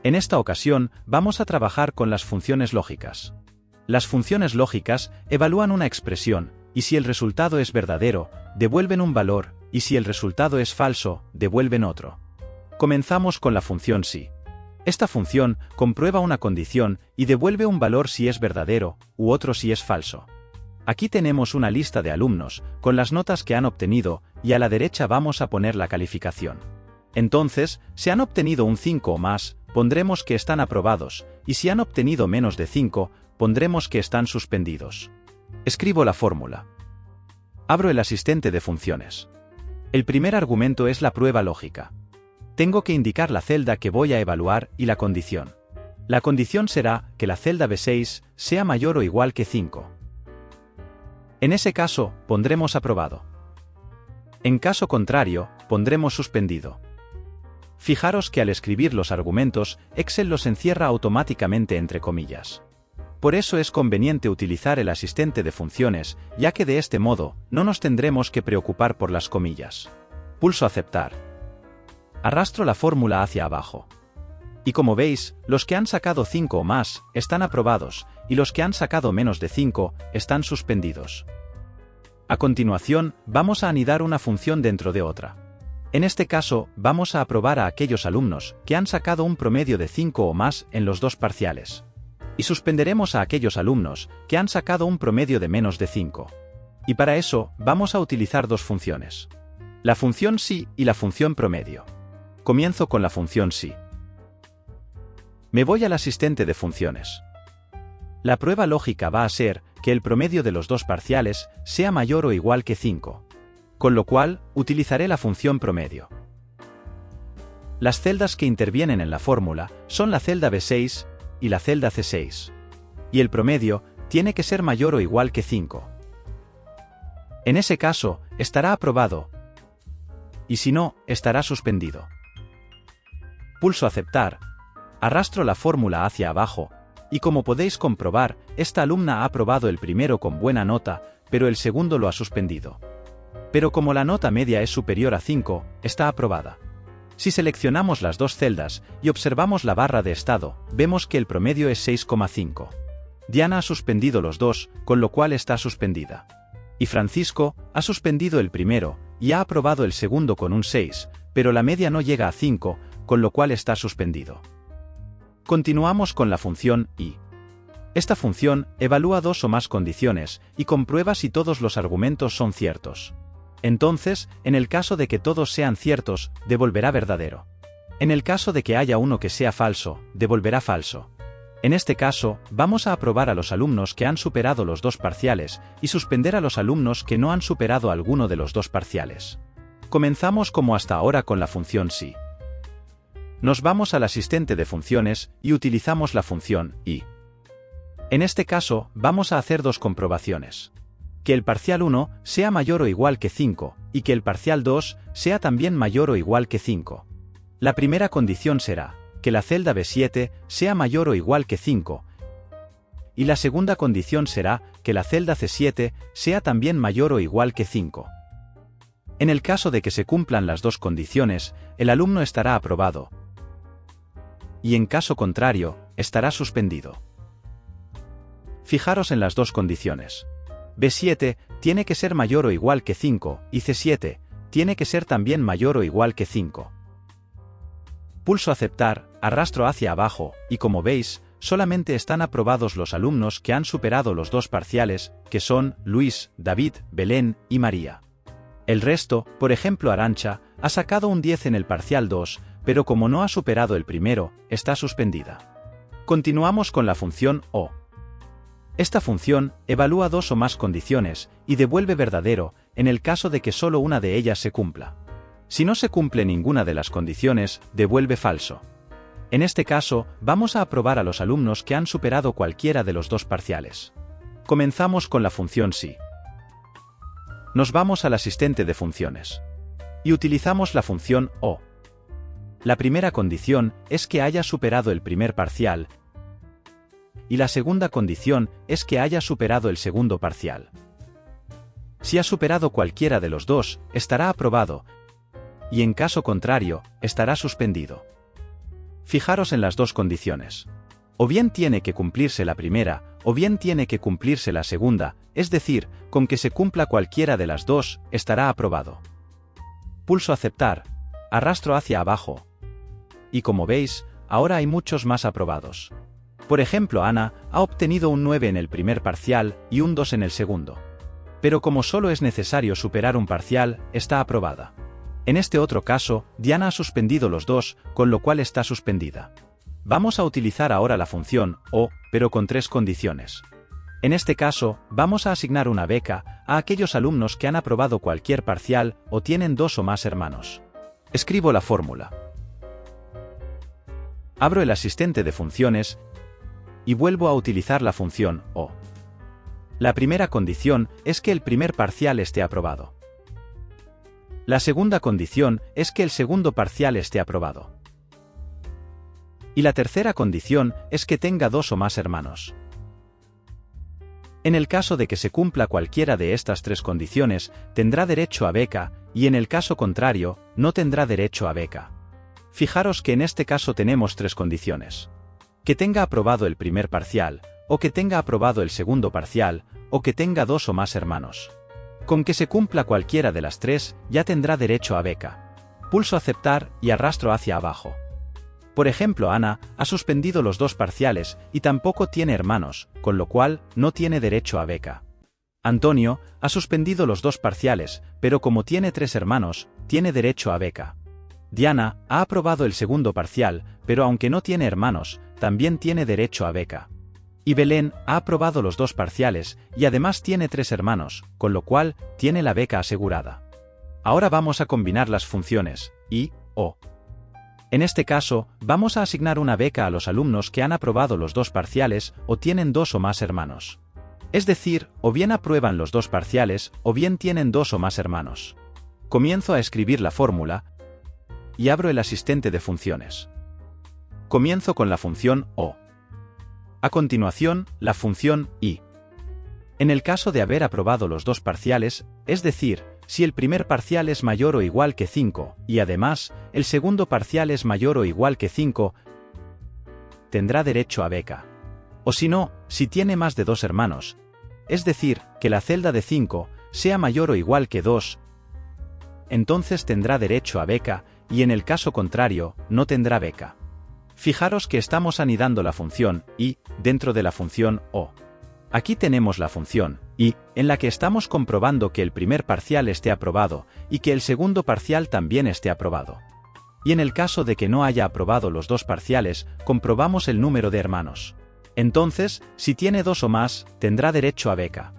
En esta ocasión, vamos a trabajar con las funciones lógicas. Las funciones lógicas evalúan una expresión, y si el resultado es verdadero, devuelven un valor, y si el resultado es falso, devuelven otro. Comenzamos con la función si. Esta función comprueba una condición y devuelve un valor si es verdadero, u otro si es falso. Aquí tenemos una lista de alumnos, con las notas que han obtenido, y a la derecha vamos a poner la calificación. Entonces, si han obtenido un 5 o más, pondremos que están aprobados, y si han obtenido menos de 5, pondremos que están suspendidos. Escribo la fórmula. Abro el asistente de funciones. El primer argumento es la prueba lógica. Tengo que indicar la celda que voy a evaluar y la condición. La condición será que la celda B6 sea mayor o igual que 5. En ese caso, pondremos aprobado. En caso contrario, pondremos suspendido. Fijaros que al escribir los argumentos, Excel los encierra automáticamente entre comillas. Por eso es conveniente utilizar el asistente de funciones, ya que de este modo, no nos tendremos que preocupar por las comillas. Pulso aceptar. Arrastro la fórmula hacia abajo. Y como veis, los que han sacado 5 o más, están aprobados, y los que han sacado menos de 5, están suspendidos. A continuación, vamos a anidar una función dentro de otra. En este caso, vamos a aprobar a aquellos alumnos que han sacado un promedio de 5 o más en los dos parciales. Y suspenderemos a aquellos alumnos que han sacado un promedio de menos de 5. Y para eso, vamos a utilizar dos funciones. La función si y la función promedio. Comienzo con la función si. Me voy al asistente de funciones. La prueba lógica va a ser que el promedio de los dos parciales sea mayor o igual que 5. Con lo cual, utilizaré la función promedio. Las celdas que intervienen en la fórmula son la celda B6 y la celda C6. Y el promedio tiene que ser mayor o igual que 5. En ese caso, estará aprobado. Y si no, estará suspendido. Pulso aceptar. Arrastro la fórmula hacia abajo, y como podéis comprobar, esta alumna ha aprobado el primero con buena nota, pero el segundo lo ha suspendido. Pero como la nota media es superior a 5, está aprobada. Si seleccionamos las dos celdas y observamos la barra de estado, vemos que el promedio es 6,5. Diana ha suspendido los dos, con lo cual está suspendida. Y Francisco ha suspendido el primero, y ha aprobado el segundo con un 6, pero la media no llega a 5, con lo cual está suspendido. Continuamos con la función y. Esta función evalúa dos o más condiciones y comprueba si todos los argumentos son ciertos. Entonces, en el caso de que todos sean ciertos, devolverá verdadero. En el caso de que haya uno que sea falso, devolverá falso. En este caso, vamos a aprobar a los alumnos que han superado los dos parciales y suspender a los alumnos que no han superado alguno de los dos parciales. Comenzamos como hasta ahora con la función si. Nos vamos al asistente de funciones y utilizamos la función y. En este caso, vamos a hacer dos comprobaciones. Que el parcial 1 sea mayor o igual que 5, y que el parcial 2 sea también mayor o igual que 5. La primera condición será que la celda B7 sea mayor o igual que 5, y la segunda condición será que la celda C7 sea también mayor o igual que 5. En el caso de que se cumplan las dos condiciones, el alumno estará aprobado, y en caso contrario, estará suspendido. Fijaros en las dos condiciones. B7 tiene que ser mayor o igual que 5, y C7 tiene que ser también mayor o igual que 5. Pulso aceptar, arrastro hacia abajo, y como veis, solamente están aprobados los alumnos que han superado los dos parciales, que son Luis, David, Belén y María. El resto, por ejemplo Arantxa, ha sacado un 10 en el parcial 2, pero como no ha superado el primero, está suspendida. Continuamos con la función o. Esta función evalúa dos o más condiciones y devuelve verdadero en el caso de que solo una de ellas se cumpla. Si no se cumple ninguna de las condiciones, devuelve falso. En este caso, vamos a aprobar a los alumnos que han superado cualquiera de los dos parciales. Comenzamos con la función si. Nos vamos al asistente de funciones. Y utilizamos la función o. La primera condición es que haya superado el primer parcial, y la segunda condición es que haya superado el segundo parcial. Si ha superado cualquiera de los dos, estará aprobado, y en caso contrario, estará suspendido. Fijaros en las dos condiciones. O bien tiene que cumplirse la primera, o bien tiene que cumplirse la segunda, es decir, con que se cumpla cualquiera de las dos, estará aprobado. Pulso aceptar, arrastro hacia abajo. Y como veis, ahora hay muchos más aprobados. Por ejemplo, Ana ha obtenido un 9 en el primer parcial y un 2 en el segundo. Pero como solo es necesario superar un parcial, está aprobada. En este otro caso, Diana ha suspendido los dos, con lo cual está suspendida. Vamos a utilizar ahora la función O, pero con tres condiciones. En este caso, vamos a asignar una beca a aquellos alumnos que han aprobado cualquier parcial o tienen dos o más hermanos. Escribo la fórmula. Abro el asistente de funciones y vuelvo a utilizar la función O. La primera condición es que el primer parcial esté aprobado. La segunda condición es que el segundo parcial esté aprobado. Y la tercera condición es que tenga dos o más hermanos. En el caso de que se cumpla cualquiera de estas tres condiciones, tendrá derecho a beca, y en el caso contrario, no tendrá derecho a beca. Fijaros que en este caso tenemos tres condiciones. Que tenga aprobado el primer parcial, o que tenga aprobado el segundo parcial, o que tenga dos o más hermanos. Con que se cumpla cualquiera de las tres, ya tendrá derecho a beca. Pulso aceptar y arrastro hacia abajo. Por ejemplo, Ana ha suspendido los dos parciales y tampoco tiene hermanos, con lo cual no tiene derecho a beca. Antonio ha suspendido los dos parciales, pero como tiene tres hermanos, tiene derecho a beca. Diana ha aprobado el segundo parcial, pero aunque no tiene hermanos, también tiene derecho a beca. Y Belén ha aprobado los dos parciales y además tiene tres hermanos, con lo cual tiene la beca asegurada. Ahora vamos a combinar las funciones y O. En este caso, vamos a asignar una beca a los alumnos que han aprobado los dos parciales o tienen dos o más hermanos. Es decir, o bien aprueban los dos parciales o bien tienen dos o más hermanos. Comienzo a escribir la fórmula y abro el asistente de funciones. Comienzo con la función O. A continuación, la función I. En el caso de haber aprobado los dos parciales, es decir, si el primer parcial es mayor o igual que 5, y además, el segundo parcial es mayor o igual que 5, tendrá derecho a beca. O si no, si tiene más de dos hermanos, es decir, que la celda de 5 sea mayor o igual que 2, entonces tendrá derecho a beca, y en el caso contrario, no tendrá beca. Fijaros que estamos anidando la función I dentro de la función O. Aquí tenemos la función I, en la que estamos comprobando que el primer parcial esté aprobado y que el segundo parcial también esté aprobado. Y en el caso de que no haya aprobado los dos parciales, comprobamos el número de hermanos. Entonces, si tiene dos o más, tendrá derecho a beca.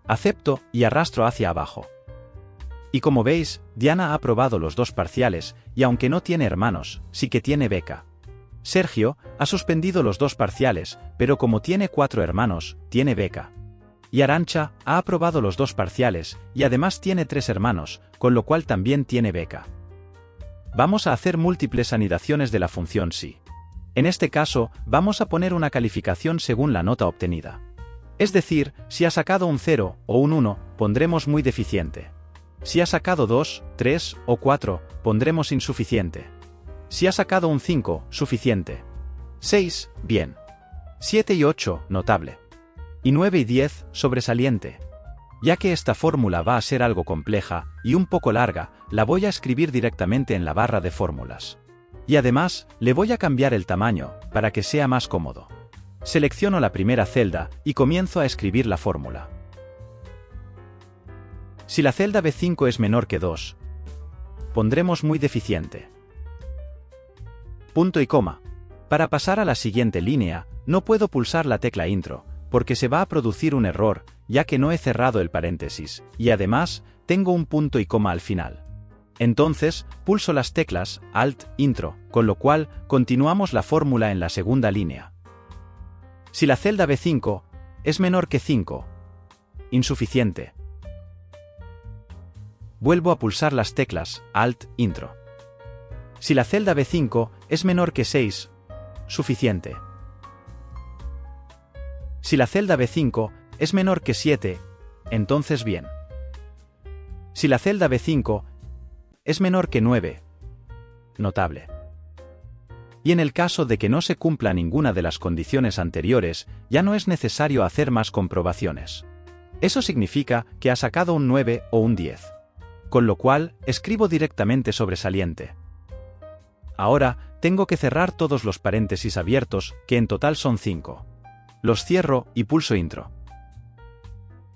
Acepto y arrastro hacia abajo. Y como veis, Diana ha aprobado los dos parciales y aunque no tiene hermanos, sí que tiene beca. Sergio ha suspendido los dos parciales, pero como tiene 4 hermanos, tiene beca. Y Arantxa ha aprobado los dos parciales, y además tiene 3 hermanos, con lo cual también tiene beca. Vamos a hacer múltiples anidaciones de la función si. En este caso, vamos a poner una calificación según la nota obtenida. Es decir, si ha sacado un 0 o un 1, pondremos muy deficiente. Si ha sacado 2, 3 o 4, pondremos insuficiente. Si ha sacado un 5, suficiente. 6, bien. 7 y 8, notable. Y 9 y 10, sobresaliente. Ya que esta fórmula va a ser algo compleja y un poco larga, la voy a escribir directamente en la barra de fórmulas. Y además, le voy a cambiar el tamaño, para que sea más cómodo. Selecciono la primera celda y comienzo a escribir la fórmula. Si la celda B5 es menor que 2, pondremos muy deficiente. Punto y coma. Para pasar a la siguiente línea, no puedo pulsar la tecla Intro, porque se va a producir un error, ya que no he cerrado el paréntesis, y además, tengo un punto y coma al final. Entonces, pulso las teclas Alt, Intro, con lo cual, continuamos la fórmula en la segunda línea. Si la celda B5 es menor que 5, insuficiente. Vuelvo a pulsar las teclas Alt, Intro. Si la celda B5 es menor que 6, suficiente. Si la celda B5 es menor que 7, entonces bien. Si la celda B5 es menor que 9, notable. Y en el caso de que no se cumpla ninguna de las condiciones anteriores, ya no es necesario hacer más comprobaciones. Eso significa que ha sacado un 9 o un 10. Con lo cual, escribo directamente sobresaliente. Ahora, tengo que cerrar todos los paréntesis abiertos, que en total son 5. Los cierro y pulso intro.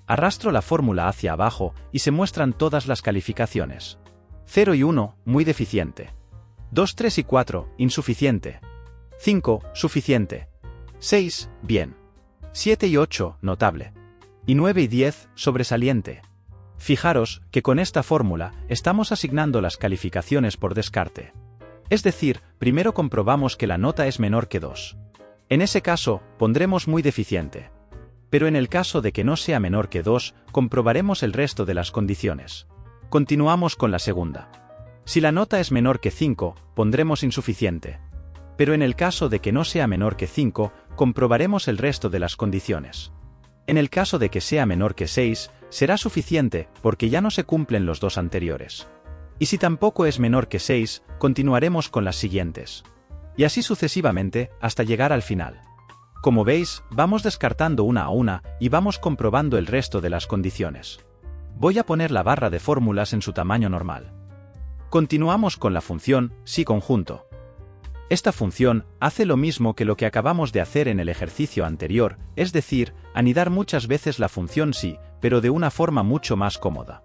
Arrastro la fórmula hacia abajo y se muestran todas las calificaciones. 0 y 1, muy deficiente. 2, 3 y 4, insuficiente. 5, suficiente. 6, bien. 7 y 8, notable. Y 9 y 10, sobresaliente. Fijaros que con esta fórmula estamos asignando las calificaciones por descarte. Es decir, primero comprobamos que la nota es menor que 2. En ese caso, pondremos muy deficiente. Pero en el caso de que no sea menor que 2, comprobaremos el resto de las condiciones. Continuamos con la segunda. Si la nota es menor que 5, pondremos insuficiente. Pero en el caso de que no sea menor que 5, comprobaremos el resto de las condiciones. En el caso de que sea menor que 6, será suficiente, porque ya no se cumplen los dos anteriores. Y si tampoco es menor que 6, continuaremos con las siguientes. Y así sucesivamente, hasta llegar al final. Como veis, vamos descartando una a una y vamos comprobando el resto de las condiciones. Voy a poner la barra de fórmulas en su tamaño normal. Continuamos con la función si conjunto. Esta función hace lo mismo que lo que acabamos de hacer en el ejercicio anterior, es decir, anidar muchas veces la función si, pero de una forma mucho más cómoda.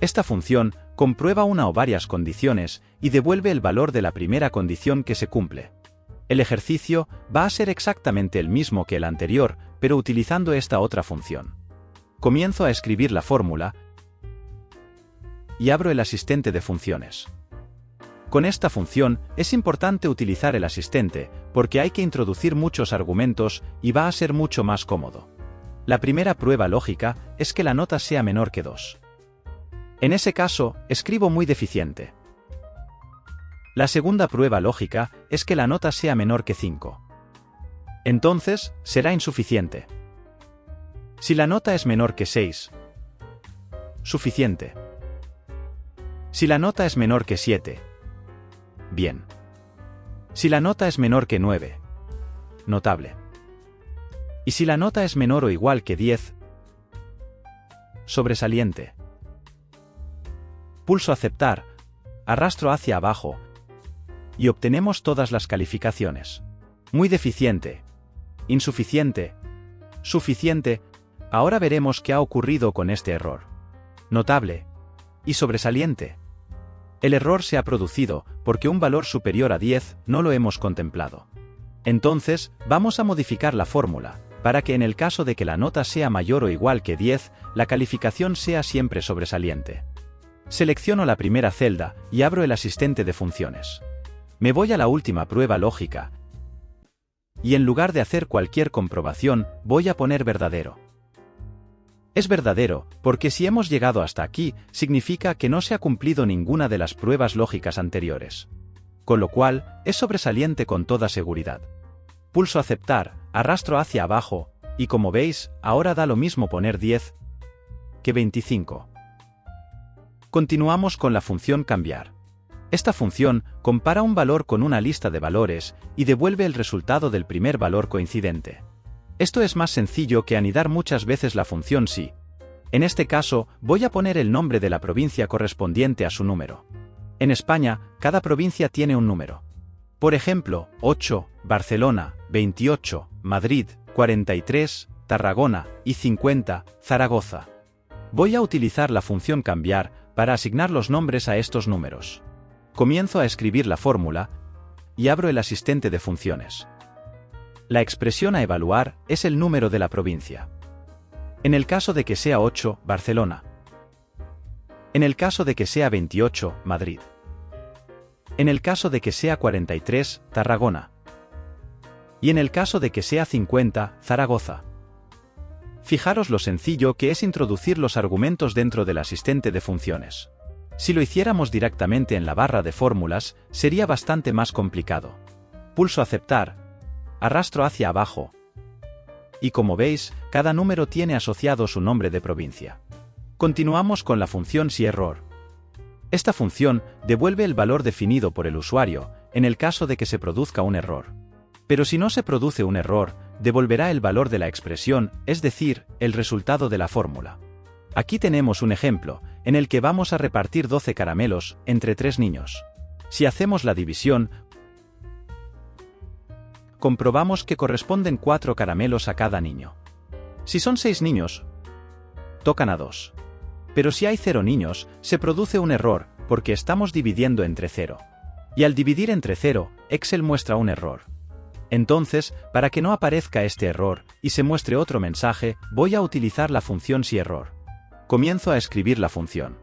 Esta función comprueba una o varias condiciones y devuelve el valor de la primera condición que se cumple. El ejercicio va a ser exactamente el mismo que el anterior, pero utilizando esta otra función. Comienzo a escribir la fórmula y abro el asistente de funciones. Con esta función es importante utilizar el asistente, porque hay que introducir muchos argumentos y va a ser mucho más cómodo. La primera prueba lógica es que la nota sea menor que 2. En ese caso, escribo muy deficiente. La segunda prueba lógica es que la nota sea menor que 5. Entonces, será insuficiente. Si la nota es menor que 6, suficiente. Si la nota es menor que 7, bien. Si la nota es menor que 9, notable. Y si la nota es menor o igual que 10, sobresaliente. Pulso aceptar, arrastro hacia abajo, y obtenemos todas las calificaciones. Muy deficiente, insuficiente, suficiente. Ahora veremos qué ha ocurrido con este error. Notable y sobresaliente. El error se ha producido porque un valor superior a 10 no lo hemos contemplado. Entonces, vamos a modificar la fórmula, para que en el caso de que la nota sea mayor o igual que 10, la calificación sea siempre sobresaliente. Selecciono la primera celda y abro el asistente de funciones. Me voy a la última prueba lógica y en lugar de hacer cualquier comprobación, voy a poner verdadero. Es verdadero, porque si hemos llegado hasta aquí, significa que no se ha cumplido ninguna de las pruebas lógicas anteriores. Con lo cual, es sobresaliente con toda seguridad. Pulso aceptar, arrastro hacia abajo, y como veis, ahora da lo mismo poner 10 que 25. Continuamos con la función cambiar. Esta función compara un valor con una lista de valores y devuelve el resultado del primer valor coincidente. Esto es más sencillo que anidar muchas veces la función si. En este caso, voy a poner el nombre de la provincia correspondiente a su número. En España, cada provincia tiene un número. Por ejemplo, 8, Barcelona, 28, Madrid, 43, Tarragona y 50, Zaragoza. Voy a utilizar la función cambiar para asignar los nombres a estos números. Comienzo a escribir la fórmula y abro el asistente de funciones. La expresión a evaluar es el número de la provincia. En el caso de que sea 8, Barcelona. En el caso de que sea 28, Madrid. En el caso de que sea 43, Tarragona. Y en el caso de que sea 50, Zaragoza. Fijaros lo sencillo que es introducir los argumentos dentro del asistente de funciones. Si lo hiciéramos directamente en la barra de fórmulas, sería bastante más complicado. Pulso aceptar, arrastro hacia abajo. Y como veis, cada número tiene asociado su nombre de provincia. Continuamos con la función si error. Esta función devuelve el valor definido por el usuario, en el caso de que se produzca un error. Pero si no se produce un error, devolverá el valor de la expresión, es decir, el resultado de la fórmula. Aquí tenemos un ejemplo, en el que vamos a repartir 12 caramelos entre 3 niños. Si hacemos la división, comprobamos que corresponden 4 caramelos a cada niño. Si son 6 niños, tocan a 2. Pero si hay 0 niños, se produce un error, porque estamos dividiendo entre 0. Y al dividir entre 0, Excel muestra un error. Entonces, para que no aparezca este error, y se muestre otro mensaje, voy a utilizar la función SIERROR. Comienzo a escribir la función.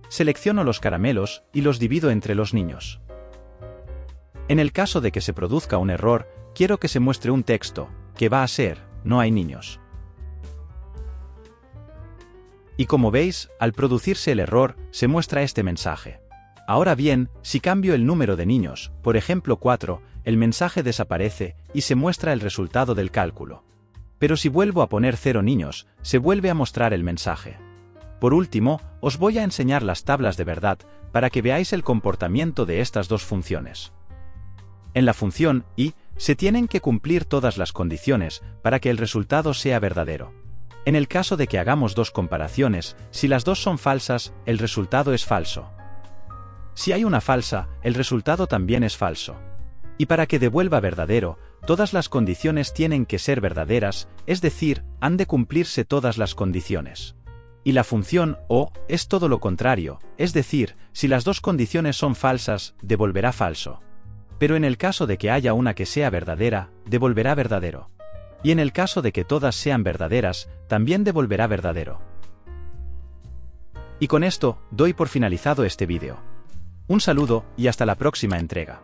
Selecciono los caramelos, y los divido entre los niños. En el caso de que se produzca un error, quiero que se muestre un texto, que va a ser, no hay niños. Y como veis, al producirse el error, se muestra este mensaje. Ahora bien, si cambio el número de niños, por ejemplo 4, el mensaje desaparece y se muestra el resultado del cálculo. Pero si vuelvo a poner 0 niños, se vuelve a mostrar el mensaje. Por último, os voy a enseñar las tablas de verdad, para que veáis el comportamiento de estas dos funciones. En la función y, se tienen que cumplir todas las condiciones para que el resultado sea verdadero. En el caso de que hagamos dos comparaciones, si las dos son falsas, el resultado es falso. Si hay una falsa, el resultado también es falso. Y para que devuelva verdadero, todas las condiciones tienen que ser verdaderas, es decir, han de cumplirse todas las condiciones. Y la función o es todo lo contrario, es decir, si las dos condiciones son falsas, devolverá falso. Pero en el caso de que haya una que sea verdadera, devolverá verdadero. Y en el caso de que todas sean verdaderas, también devolverá verdadero. Y con esto, doy por finalizado este vídeo. Un saludo y hasta la próxima entrega.